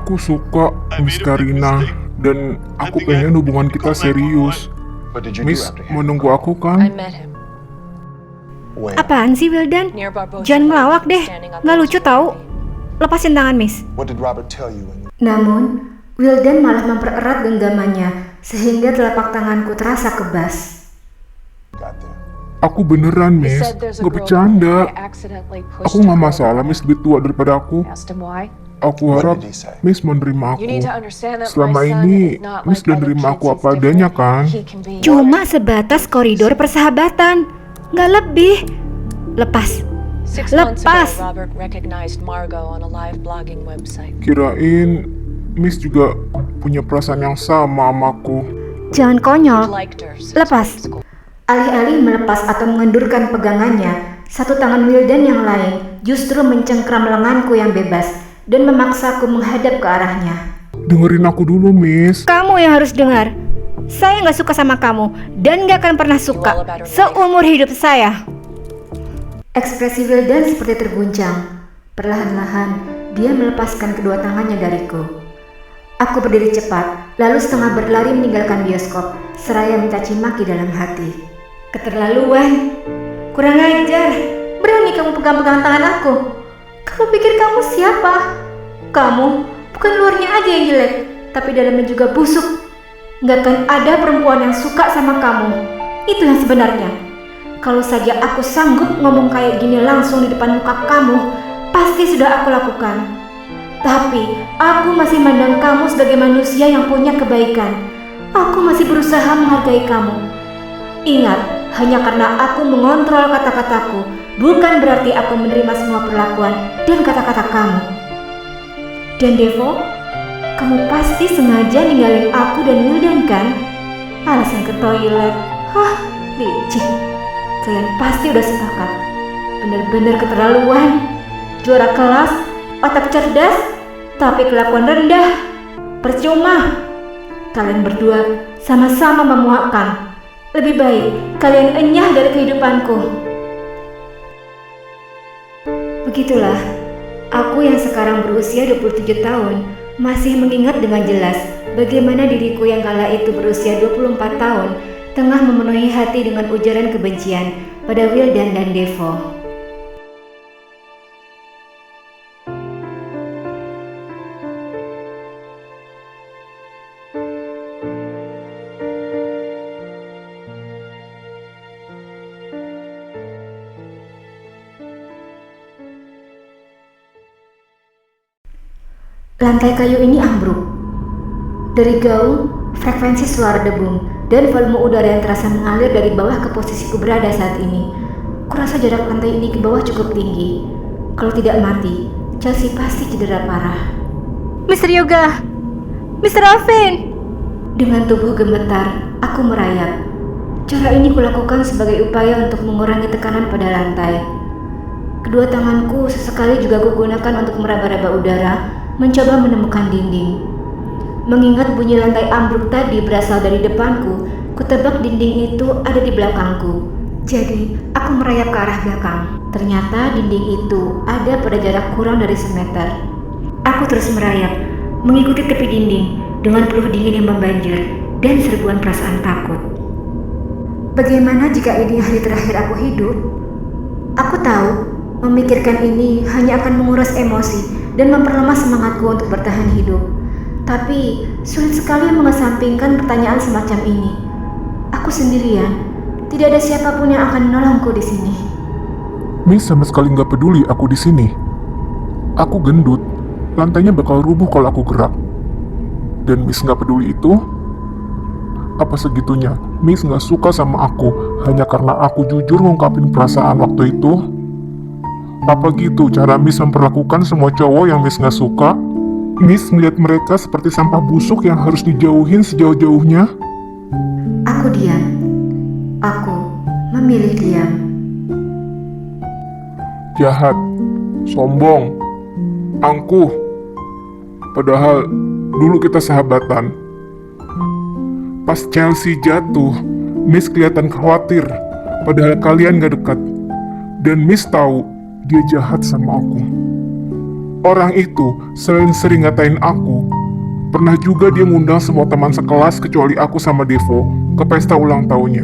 Aku suka Miss Karina dan aku pengen hubungan kita serius. Miss mau nunggu aku I kan? met him Apaan sih Wildan? near Barbosa. Jangan ngelawak deh, nggak lucu tahu. Lepasin tangan, Miss. What did Robert tell you when you Namun, Wildan malah mempererat genggamannya sehingga telapak tanganku terasa kebas. got there? Aku beneran, He Miss. said there's a Gak girl bercanda. I accidentally pushed Aku nggak her masalah, over. Miss lebih tua daripada aku. Asked him why. Aku What harap did he say? Miss menerima You need to aku. understand that Selama my son ini, is not Miss like udah other nerima kids. aku He's apa adanya different. kan? He can be Cuma sebatas koridor persahabatan, nggak lebih. Lepas. 6 months Lepas. ago, Robert recognized Margot on a live blogging website. Kirain Miss juga punya perasaan yang sama sama aku. Jangan He konyol. liked her since Lepas. grade school. Alih-alih melepas atau mengendurkan pegangannya, satu tangan Wildan yang lain justru mencengkram lenganku yang bebas dan memaksaku menghadap ke arahnya. Dengerin aku dulu, Miss. Kamu yang harus dengar. Saya nggak suka sama kamu dan nggak akan pernah suka seumur hidup saya. Ekspresi Wildan seperti terguncang. Perlahan-lahan, dia melepaskan kedua tangannya dariku. Aku berdiri cepat, lalu setengah berlari meninggalkan bioskop, seraya mencaci maki dalam hati. Keterlaluan, kurang ajar, berani kamu pegang-pegang tangan aku. Kamu pikir kamu siapa? Kamu bukan luarnya aja yang jelek, tapi dalamnya juga busuk. Gak akan ada perempuan yang suka sama kamu. Itu yang sebenarnya. Kalau saja aku sanggup ngomong kayak gini langsung di depan muka kamu, pasti sudah aku lakukan. Tapi aku masih mandang kamu sebagai manusia yang punya kebaikan. Aku masih berusaha menghargai kamu. Ingat, hanya karena aku mengontrol kata-kataku, bukan berarti aku menerima semua perlakuan dan kata-kata kamu. Dan Devo, kamu pasti sengaja ninggalin aku dan Wildan kan? Alasan ke toilet. Hah, licik. Kalian pasti udah sepakat. Bener-bener keterlaluan. Juara kelas, otak cerdas, tapi kelakuan rendah. Percuma. Kalian berdua sama-sama memuakkan. Lebih baik kalian enyah dari kehidupanku. Begitulah, aku yang sekarang berusia 27 tahun masih mengingat dengan jelas bagaimana diriku yang kala itu berusia 24 tahun tengah memenuhi hati dengan ujaran kebencian pada Wildan dan Devo. Lantai kayu ini ambruk. Dari gaung, frekuensi suara debung, dan volume udara yang terasa mengalir dari bawah ke posisiku berada saat ini. Kurasa jarak lantai ini ke bawah cukup tinggi. Kalau tidak mati, Chelsea pasti cedera parah. Mr. Yoga, Mr. Alvin. Dengan tubuh gemetar, aku merayap. Cara ini kulakukan sebagai upaya untuk mengurangi tekanan pada lantai. Kedua tanganku sesekali juga kugunakan untuk meraba-raba udara, mencoba menemukan dinding. Mengingat bunyi lantai ambruk tadi berasal dari depanku, kutebak dinding itu ada di belakangku. Jadi, aku merayap ke arah belakang. Ternyata dinding itu ada pada jarak kurang dari semeter. Aku terus merayap, mengikuti tepi dinding dengan peluh dingin yang membanjir dan serbuan perasaan takut. Bagaimana jika ini hari terakhir aku hidup? Aku tahu, memikirkan ini hanya akan menguras emosi dan memperlemah semangatku untuk bertahan hidup. Tapi sulit sekali mengesampingkan pertanyaan semacam ini. Aku sendirian, tidak ada siapapun yang akan menolongku di sini. Miss sama sekali nggak peduli aku di sini. Aku gendut, lantainya bakal rubuh kalau aku gerak. Dan Miss nggak peduli itu? Apa segitunya? Miss nggak suka sama aku hanya karena aku jujur ngungkapin perasaan waktu itu? Apa gitu cara Miss memperlakukan semua cowok yang Miss nggak suka? Miss melihat mereka seperti sampah busuk yang harus dijauhin sejauh-jauhnya? Aku diam. Aku memilih diam. Jahat, sombong, angkuh. Padahal dulu kita sahabatan. Pas Chelsea jatuh, Miss kelihatan khawatir. Padahal kalian gak dekat. Dan Miss tahu dia jahat sama aku. Orang itu selain sering ngatain aku, pernah juga dia ngundang semua teman sekelas kecuali aku sama Devo ke pesta ulang tahunnya.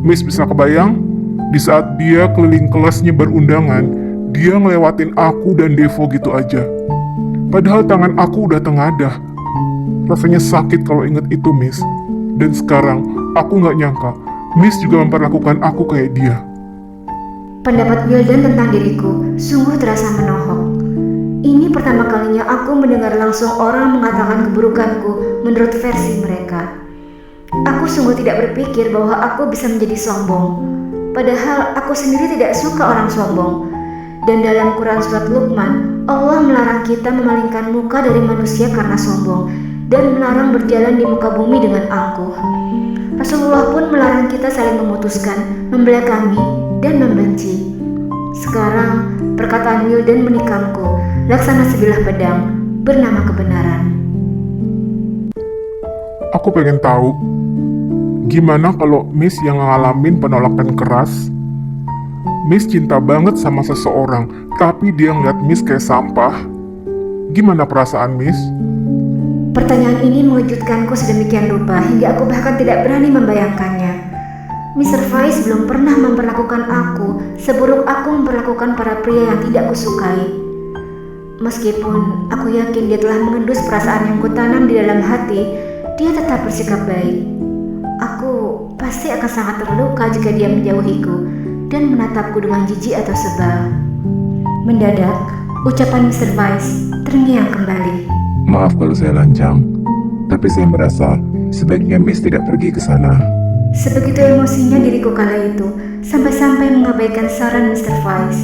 Miss bisa kebayang, di saat dia keliling kelas nyebar undangan, dia ngelewatin aku dan Devo gitu aja. Padahal tangan aku udah tengadah. Rasanya sakit kalau inget itu, Miss. Dan sekarang, aku nggak nyangka, Miss juga memperlakukan aku kayak dia. Pendapat Wildan tentang diriku sungguh terasa menohok. Ini pertama kalinya aku mendengar langsung orang mengatakan keburukanku menurut versi mereka. Aku sungguh tidak berpikir bahwa aku bisa menjadi sombong. Padahal aku sendiri tidak suka orang sombong. Dan dalam Quran surat Luqman, Allah melarang kita memalingkan muka dari manusia karena sombong dan melarang berjalan di muka bumi dengan angkuh. Rasulullah pun melarang kita saling memutuskan, membelakangi, dan membenci. Sekarang, perkataan Wildan menikamku, laksana sebilah pedang, bernama kebenaran. Aku pengen tahu, gimana kalau Miss yang ngalamin penolakan keras? Miss cinta banget sama seseorang, tapi dia ngeliat Miss kayak sampah. Gimana perasaan Miss? Pertanyaan ini mengejutkanku sedemikian rupa hingga aku bahkan tidak berani membayangkannya. Mr. Vice belum pernah memperlakukan aku seburuk aku memperlakukan para pria yang tidak kusukai. Meskipun aku yakin dia telah mengendus perasaan yang kutanam di dalam hati, dia tetap bersikap baik. Aku pasti akan sangat terluka jika dia menjauhiku dan menatapku dengan jijik atau sebal. Mendadak, ucapan Mr. Vice terngiang kembali. Maaf kalau saya lancang, tapi saya merasa sebaiknya Miss tidak pergi ke sana. Sebegitu emosinya diriku kala itu, sampai-sampai mengabaikan saran Mr. Vice.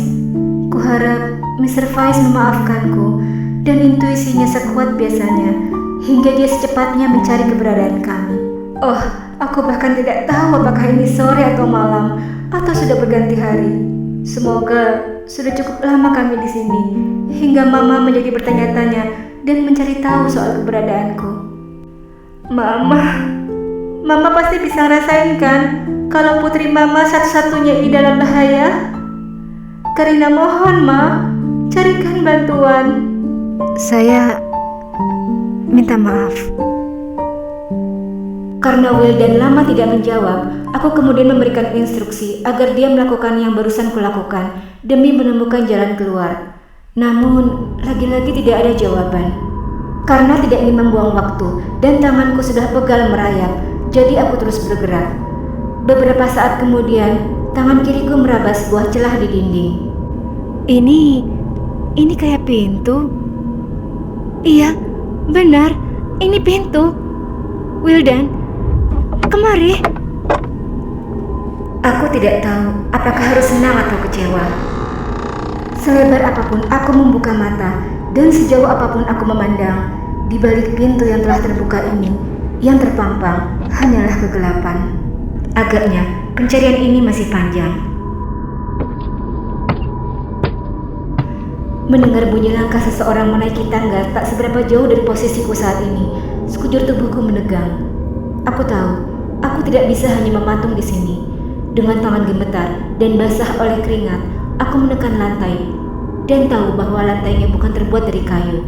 Kuharap Mr. Vice memaafkanku dan intuisinya sekuat biasanya, hingga dia secepatnya mencari keberadaan kami. Oh, aku bahkan tidak tahu apakah ini sore atau malam, atau sudah berganti hari. Semoga sudah cukup lama kami di sini, hingga Mama menjadi bertanya-tanya dan mencari tahu soal keberadaanku. Mama pasti bisa ngerasain kan kalau putri Mama satu-satunya ini dalam bahaya? Karina mohon Ma, carikan bantuan. Saya minta maaf. Karena Wildan lama tidak menjawab, aku kemudian memberikan instruksi agar dia melakukan yang barusan kulakukan demi menemukan jalan keluar. Namun, lagi-lagi tidak ada jawaban. Karena tidak ingin membuang waktu dan tanganku sudah pegal merayap, jadi aku terus bergerak. Beberapa saat kemudian, tangan kiriku meraba sebuah celah di dinding. Ini kayak pintu. Iya, benar, ini pintu. Wildan, kemari. Aku tidak tahu apakah harus senang atau kecewa. Selebar apapun aku membuka mata dan sejauh apapun aku memandang, di balik pintu yang telah terbuka ini, yang terpampang hanyalah kegelapan. Agaknya pencarian ini masih panjang. Mendengar bunyi langkah seseorang menaiki tangga tak seberapa jauh dari posisiku saat ini, sekujur tubuhku menegang. Aku tahu, aku tidak bisa hanya mematung di sini. Dengan tangan gemetar dan basah oleh keringat, aku menekan lantai dan tahu bahwa lantainya bukan terbuat dari kayu.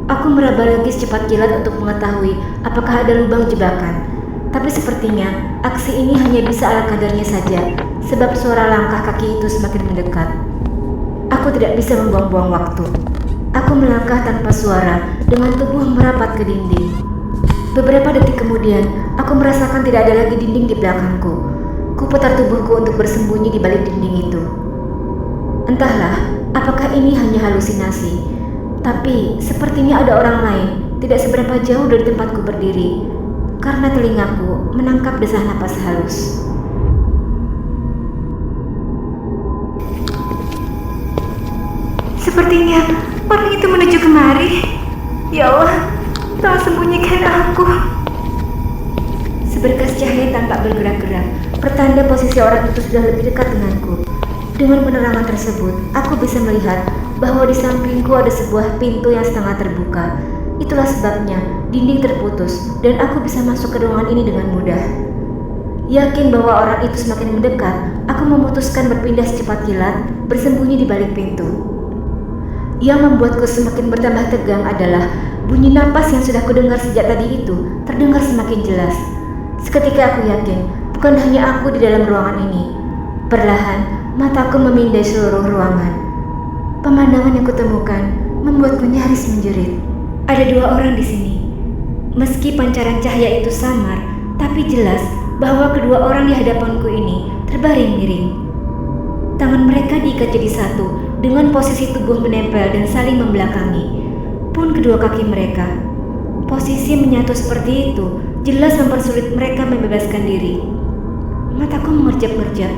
Aku meraba lagi secepat kilat untuk mengetahui apakah ada lubang jebakan. Tapi sepertinya aksi ini hanya bisa ala kadarnya saja, sebab suara langkah kaki itu semakin mendekat. Aku tidak bisa membuang-buang waktu. Aku melangkah tanpa suara dengan tubuh merapat ke dinding. Beberapa detik kemudian, aku merasakan tidak ada lagi dinding di belakangku. Kuputar tubuhku untuk bersembunyi di balik dinding itu. Entahlah, apakah ini hanya halusinasi, tapi sepertinya ada orang lain tidak seberapa jauh dari tempatku berdiri, karena telingaku menangkap desah napas halus. Sepertinya orang itu menuju kemari. Ya Allah, tolong sembunyikan aku. Seberkas cahaya tampak bergerak-gerak, pertanda posisi orang itu sudah lebih dekat denganku. Dengan penerangan tersebut, aku bisa melihat bahwa di sampingku ada sebuah pintu yang setengah terbuka. Itulah sebabnya dinding terputus dan aku bisa masuk ke ruangan ini dengan mudah. Yakin bahwa orang itu semakin mendekat, aku memutuskan berpindah secepat kilat, bersembunyi di balik pintu. Yang membuatku semakin bertambah tegang adalah bunyi napas yang sudah kudengar sejak tadi itu terdengar semakin jelas. Seketika aku yakin bukan hanya aku di dalam ruangan ini. Perlahan, mataku memindai seluruh ruangan. Pemandangan yang kutemukan membuatku nyaris menjerit. Ada 2 orang di sini. Meski pancaran cahaya itu samar, tapi jelas bahwa kedua orang di hadapanku ini terbaring miring. Tangan mereka diikat jadi satu dengan posisi tubuh menempel dan saling membelakangi. Pun kedua kaki mereka, posisi menyatu seperti itu jelas mempersulit mereka membebaskan diri. Mataku mengerjap-ngerjap.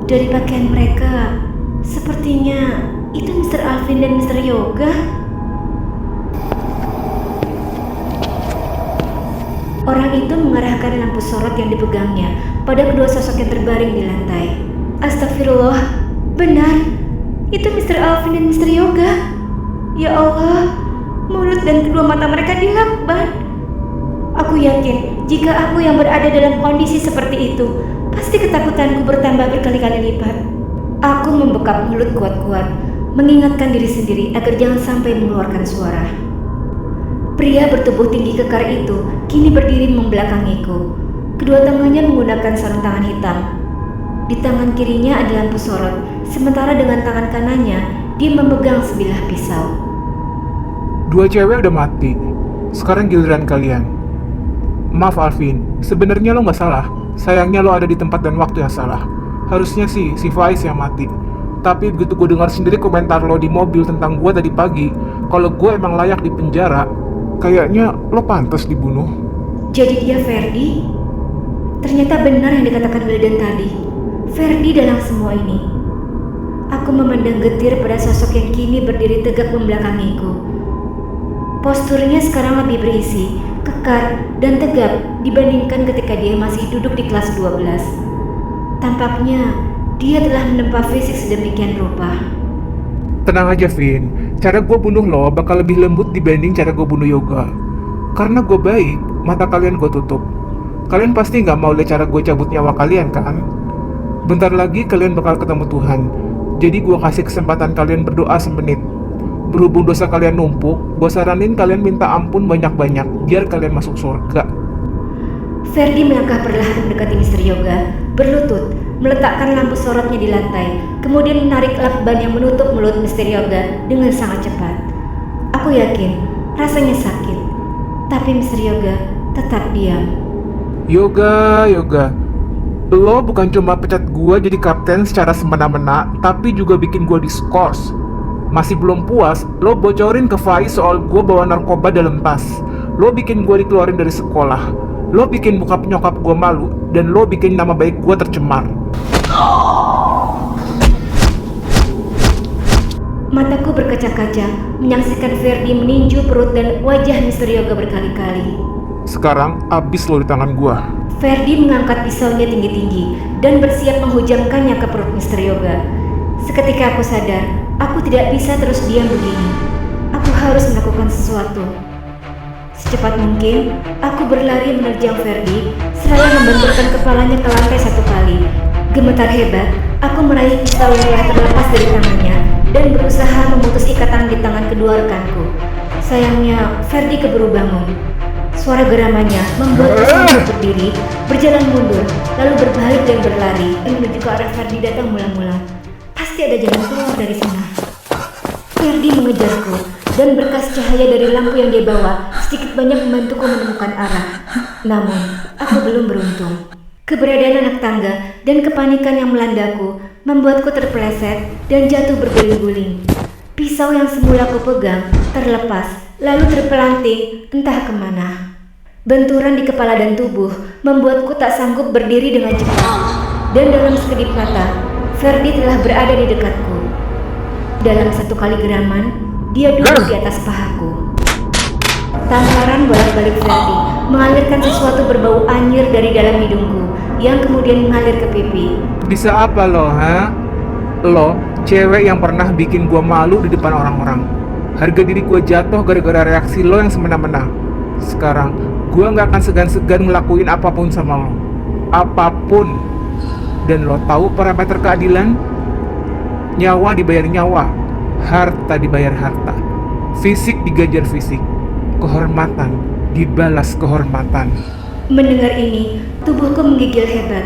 Dari pakaian mereka, sepertinya itu Mr. Alvin dan Mr. Yoga. Orang itu mengarahkan lampu sorot yang dipegangnya pada kedua sosok yang terbaring di lantai. Astagfirullah, benar. Itu Mr. Alvin dan Mr. Yoga. Ya Allah, mulut dan kedua mata mereka dilakban. Aku yakin jika aku yang berada dalam kondisi seperti itu, pasti ketakutanku bertambah berkali-kali lipat. Aku membekap mulut kuat-kuat, mengingatkan diri sendiri agar jangan sampai mengeluarkan suara. Pria bertubuh tinggi kekar itu kini berdiri membelakangiku. Kedua tangannya menggunakan sarung tangan hitam. Di tangan kirinya ada lampu sorot, sementara dengan tangan kanannya dia memegang sebilah pisau. 2 cewek udah mati. Sekarang giliran kalian. Maaf Alvin, sebenarnya lo nggak salah. Sayangnya lo ada di tempat dan waktu yang salah. Harusnya sih si Faiz yang mati. Tapi begitu gue dengar sendiri komentar lo di mobil tentang gue tadi pagi, kalau gue emang layak di penjara, kayaknya lo pantas dibunuh. Jadi dia Ferdi? Ternyata benar yang dikatakan Wildan tadi. Ferdi dalam semua ini. Aku memandang getir pada sosok yang kini berdiri tegak membelakangiku. Posturnya sekarang lebih berisi, kekar, dan tegap dibandingkan ketika dia masih duduk di kelas 12. Tampaknya dia telah menempa fisik sedemikian rupa. Tenang aja Vin, cara gue bunuh lo bakal lebih lembut dibanding cara gue bunuh Yoga. Karena gue baik, mata kalian gue tutup. Kalian pasti gak mau lihat cara gue cabut nyawa kalian kan? Bentar lagi kalian bakal ketemu Tuhan. Jadi gue kasih kesempatan kalian berdoa semenit. Berhubung dosa kalian numpuk, gue saranin kalian minta ampun banyak-banyak biar kalian masuk surga. Ferdi melangkah perlahan mendekati Mr. Yoga, berlutut, meletakkan lampu sorotnya di lantai, kemudian menarik lakban yang menutup mulut Mr. Yoga dengan sangat cepat. Aku yakin rasanya sakit, tapi Mr. Yoga tetap diam. Yoga, lo bukan cuma pecat gue jadi kapten secara semena-mena, tapi juga bikin gue diskors. Masih belum puas, lo bocorin ke Faiz soal gue bawa narkoba dalam tas. Lo bikin gue dikeluarin dari sekolah. Lo bikin bokap nyokap gue malu, dan lo bikin nama baik gue tercemar. Mataku berkaca-kaca menyaksikan Ferdi meninju perut dan wajah Mr. Yoga berkali-kali. Sekarang abis lo di tangan gue. Ferdi mengangkat pisaunya tinggi-tinggi dan bersiap menghujamkannya ke perut Mr. Yoga. Seketika aku sadar, aku tidak bisa terus diam begini. Aku harus melakukan sesuatu. Secepat mungkin, aku berlari menerjang Ferdi, seraya membenturkan kepalanya ke lantai 1 kali. Gemetar hebat, aku meraih pisau yang telah terlepas dari tangannya dan berusaha memutus ikatan di tangan kedua rekanku. Sayangnya, Ferdi keburu bangun. Suara geramannya membuatku sambil berdiri, berjalan mundur, lalu berbalik dan berlari menuju ke arah Ferdi datang mula-mula. Pasti ada jalan keluar dari sana. Ferdi mengejarku, dan berkas cahaya dari lampu yang dia bawa sedikit banyak membantuku menemukan arah. Namun, aku belum beruntung. Keberadaan anak tangga dan kepanikan yang melandaku membuatku terpeleset dan jatuh berguling-guling. Pisau yang semula ku pegang terlepas, lalu terpelanting entah kemana. Benturan di kepala dan tubuh membuatku tak sanggup berdiri dengan cepat. Dan dalam sekedip mata, Ferdi telah berada di dekatku. Dalam satu kali geraman, dia duduk di atas pahaku. Tamparan bolak-balik Ferdi mengalirkan sesuatu berbau anyir dari dalam hidungku yang kemudian mengalir ke pipi. Bisa apa lo, ha? Lo, cewek yang pernah bikin gua malu di depan orang-orang. Harga diri gua jatuh gara-gara reaksi lo yang semena-mena. Sekarang, gua gak akan segan-segan ngelakuin apapun sama lo. Apapun. Dan lo tahu parameter keadilan? Nyawa dibayar nyawa. Harta dibayar harta, fisik digajar fisik, kehormatan dibalas kehormatan. Mendengar ini, tubuhku menggigil hebat.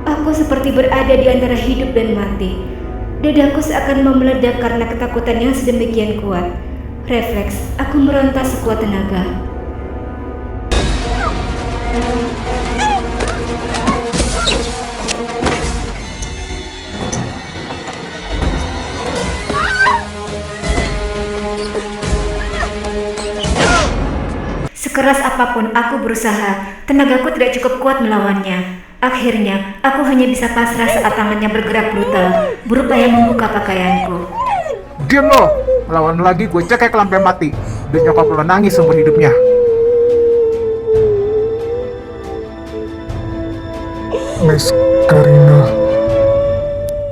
Aku seperti berada di antara hidup dan mati. Dadaku seakan mau meledak karena ketakutan yang sedemikian kuat. Refleks, aku meronta sekuat tenaga. Sekeras apapun aku berusaha, tenagaku tidak cukup kuat melawannya. Akhirnya, aku hanya bisa pasrah saat tangannya bergerak brutal, berupaya membuka pakaianku. Diam lo! Melawan lagi gue cekek sampai mati. Dan nyokap lo nangis seumur hidupnya. Miss Karina.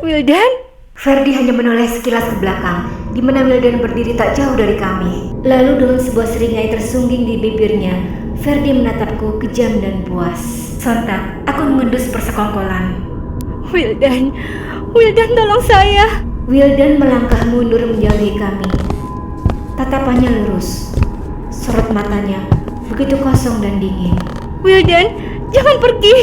Wildan? Ferdi hanya menoleh sekilas ke belakang, di mana Wildan berdiri tak jauh dari kami. Lalu dengan sebuah seringai tersungging di bibirnya, Ferdi menatapku kejam dan puas. Sontak, aku mengendus persekongkolan. Wildan, Wildan tolong saya. Wildan melangkah mundur menjauhi kami. Tatapannya lurus, sorot matanya begitu kosong dan dingin. Wildan, jangan pergi.